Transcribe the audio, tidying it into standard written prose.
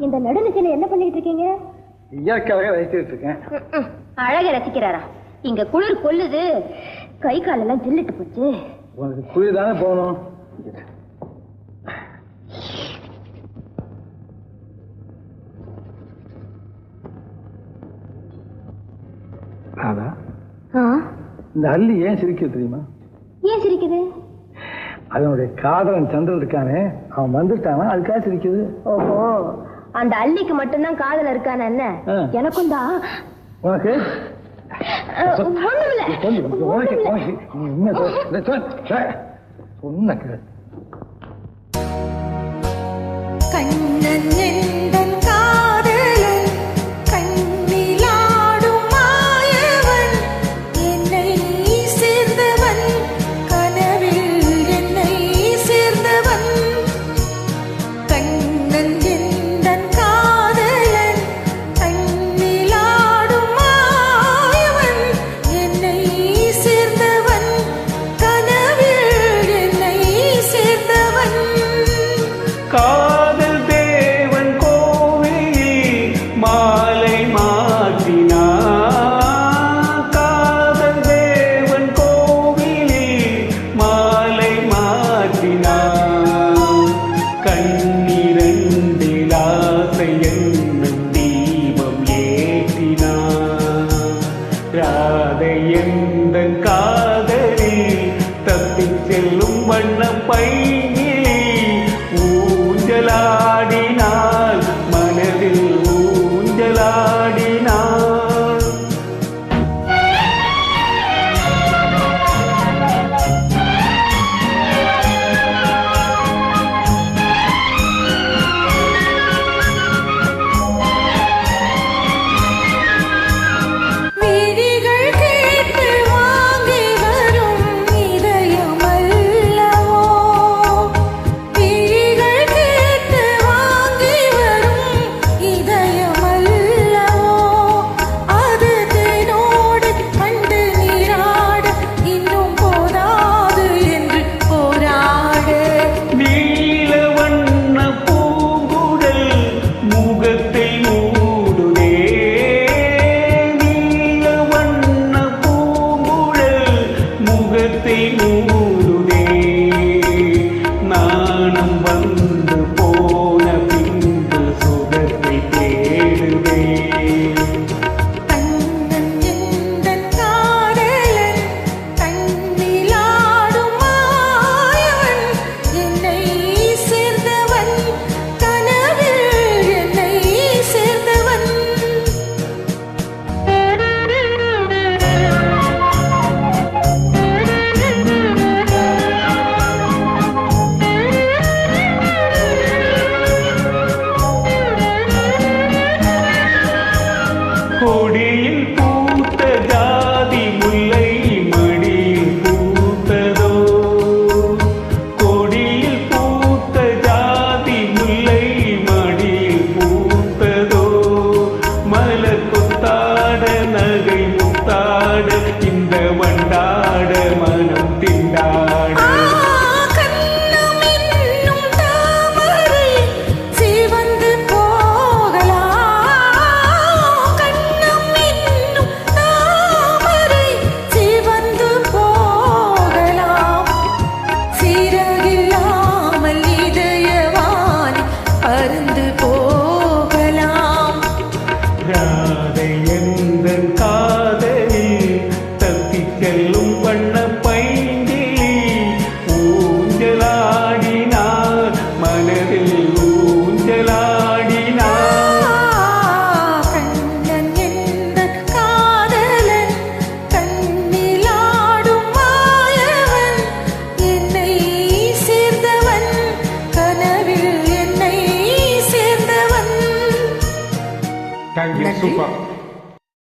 இந்த நடுநிசையில என்ன பண்ணிட்டு இருக்கீங்க? இயற்கையாக ரசிச்சுட்டு இருக்கேன். அழக ரசிக்கிறாரா? இங்க குளிர் கொல்லுது, கை காலெல்லாம் ஜில்லிட்டு போச்சு. உனக்கு குளிர் தானே போகணும். இந்த அள்ளி ஏன் சிரிக்குது தெரியுமா? ஏன் சிரிக்குது? அதனுடைய காதலன் சந்திரன் இருக்கானே, அவன் வந்துட்டானா, அதுக்காக சிரிக்குது. ஓஹோ, அந்த அள்ளிக்கு மட்டும்தான் காதல் இருக்கான? என்ன எனக்கும் தான். உனக்கு ஊஞ்சலாடினாள், மனதில் ஊஞ்சலாடினாள். கொடியில் பூத்த ஜாதி முல்லை மடியில் பூத்ததோ, கொடியில் பூத்த ஜாதி முல்லை மடியில் பூத்ததோ, மலர் கொத்தாட நகை முத்தாட இந்த வண்டாட மனம் திண்டாட. Super.